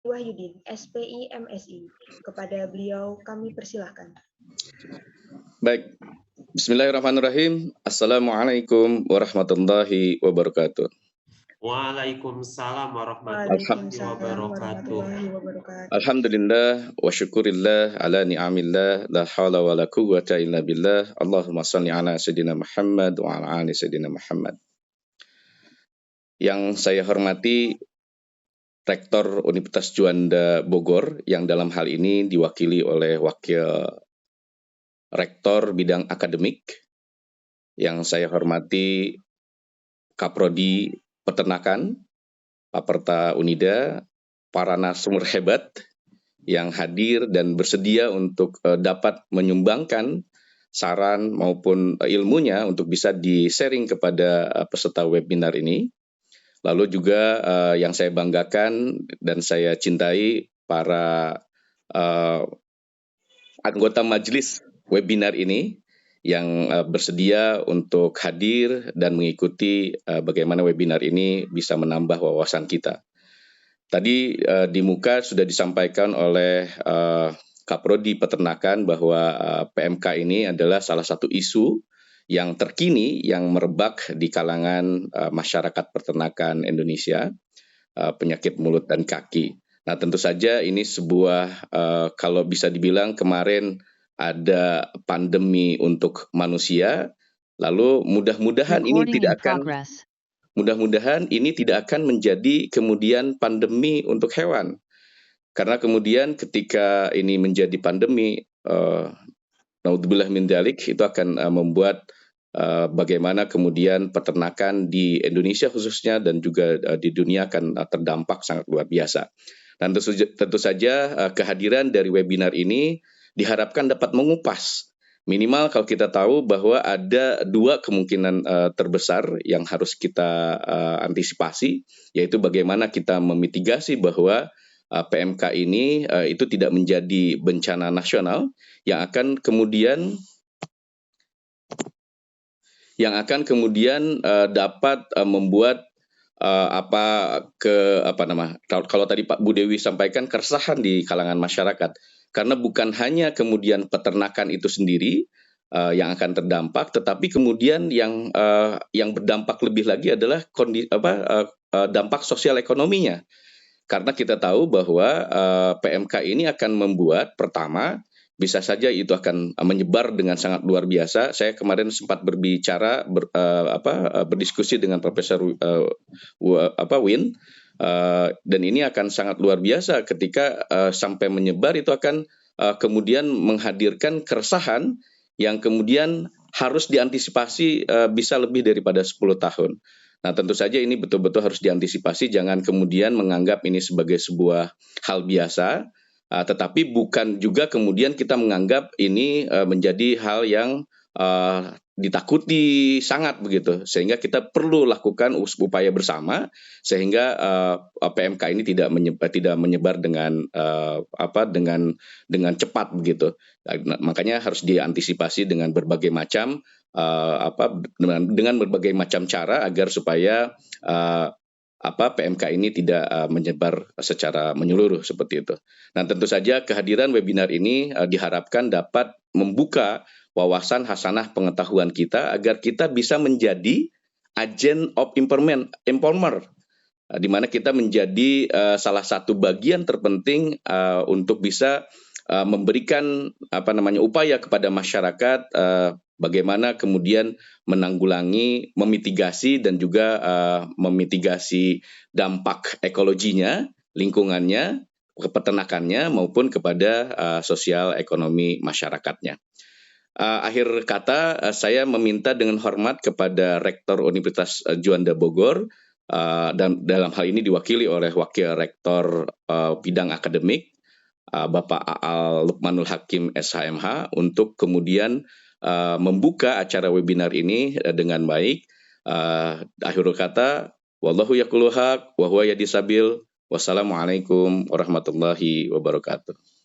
Wahyudin, SPI MSI. Kepada beliau kami persilahkan. Baik, bismillahirrahmanirrahim. Assalamualaikum warahmatullahi wabarakatuh. Waalaikumsalam warahmatullahi wabarakatuh. Alhamdulillah wa syukurillah ala ni'amillah la hawla wa la quwwata illa billah. Allahumma salli ala sayyidina Muhammad wa ala ali sayyidina Muhammad. Yang saya hormati Rektor Universitas Juanda Bogor yang dalam hal ini diwakili oleh Wakil Rektor Bidang Akademik. Yang saya hormati Kaprodi Peternakan, Paperta Unida, para narasumber hebat yang hadir dan bersedia untuk dapat menyumbangkan saran maupun ilmunya untuk bisa di-sharing kepada peserta webinar ini. Lalu juga yang saya banggakan dan saya cintai para anggota majelis webinar ini yang bersedia untuk hadir dan mengikuti bagaimana webinar ini bisa menambah wawasan kita. Tadi di muka sudah disampaikan oleh Kaprodi Peternakan bahwa PMK ini adalah salah satu isu yang terkini yang merebak di kalangan masyarakat peternakan Indonesia, penyakit mulut dan kaki. Nah, tentu saja ini sebuah kalau bisa dibilang kemarin ada pandemi untuk manusia, lalu mudah-mudahan ini tidak akan menjadi kemudian pandemi untuk hewan. Karena kemudian ketika ini menjadi pandemi, naudzubillah min dzalik, itu akan membuat bagaimana kemudian peternakan di Indonesia khususnya dan juga di dunia akan terdampak sangat luar biasa. Dan tentu saja kehadiran dari webinar ini diharapkan dapat mengupas. Minimal kalau kita tahu bahwa ada dua kemungkinan terbesar yang harus kita antisipasi, yaitu bagaimana kita memitigasi bahwa PMK ini itu tidak menjadi bencana nasional yang akan kemudian dapat membuat kalau tadi Pak Bu Dewi sampaikan keresahan di kalangan masyarakat. Karena bukan hanya kemudian peternakan itu sendiri yang akan terdampak, tetapi kemudian yang berdampak lebih lagi adalah dampak sosial ekonominya. Karena kita tahu bahwa PMK ini akan membuat, pertama, bisa saja itu akan menyebar dengan sangat luar biasa. Saya kemarin sempat berdiskusi dengan Profesor Win. Dan ini akan sangat luar biasa ketika sampai menyebar itu akan kemudian menghadirkan keresahan yang kemudian harus diantisipasi bisa lebih daripada 10 tahun. Nah, tentu saja ini betul-betul harus diantisipasi, jangan kemudian menganggap ini sebagai sebuah hal biasa, tetapi bukan juga kemudian kita menganggap ini menjadi hal yang ditakuti sangat begitu, sehingga kita perlu lakukan upaya bersama sehingga PMK ini tidak menyebar dengan cepat begitu. Nah, makanya harus diantisipasi dengan berbagai macam dengan berbagai macam cara agar supaya PMK ini tidak menyebar secara menyeluruh seperti itu. Nah, tentu saja kehadiran webinar ini diharapkan dapat membuka wawasan hasanah pengetahuan kita agar kita bisa menjadi agent of informer, di mana kita menjadi salah satu bagian terpenting untuk bisa memberikan upaya kepada masyarakat bagaimana kemudian menanggulangi, memitigasi dan juga memitigasi dampak ekologinya, lingkungannya, peternakannya maupun kepada sosial ekonomi masyarakatnya. Akhir kata, saya meminta dengan hormat kepada Rektor Universitas Juanda Bogor, dan dalam hal ini diwakili oleh Wakil Rektor Bidang Akademik, Bapak Aal Lukmanul Hakim SHMH, untuk kemudian membuka acara webinar ini dengan baik. Akhir kata, wallahu yaqulul haq wa huwa yahdi sabil. Wassalamualaikum warahmatullahi wabarakatuh.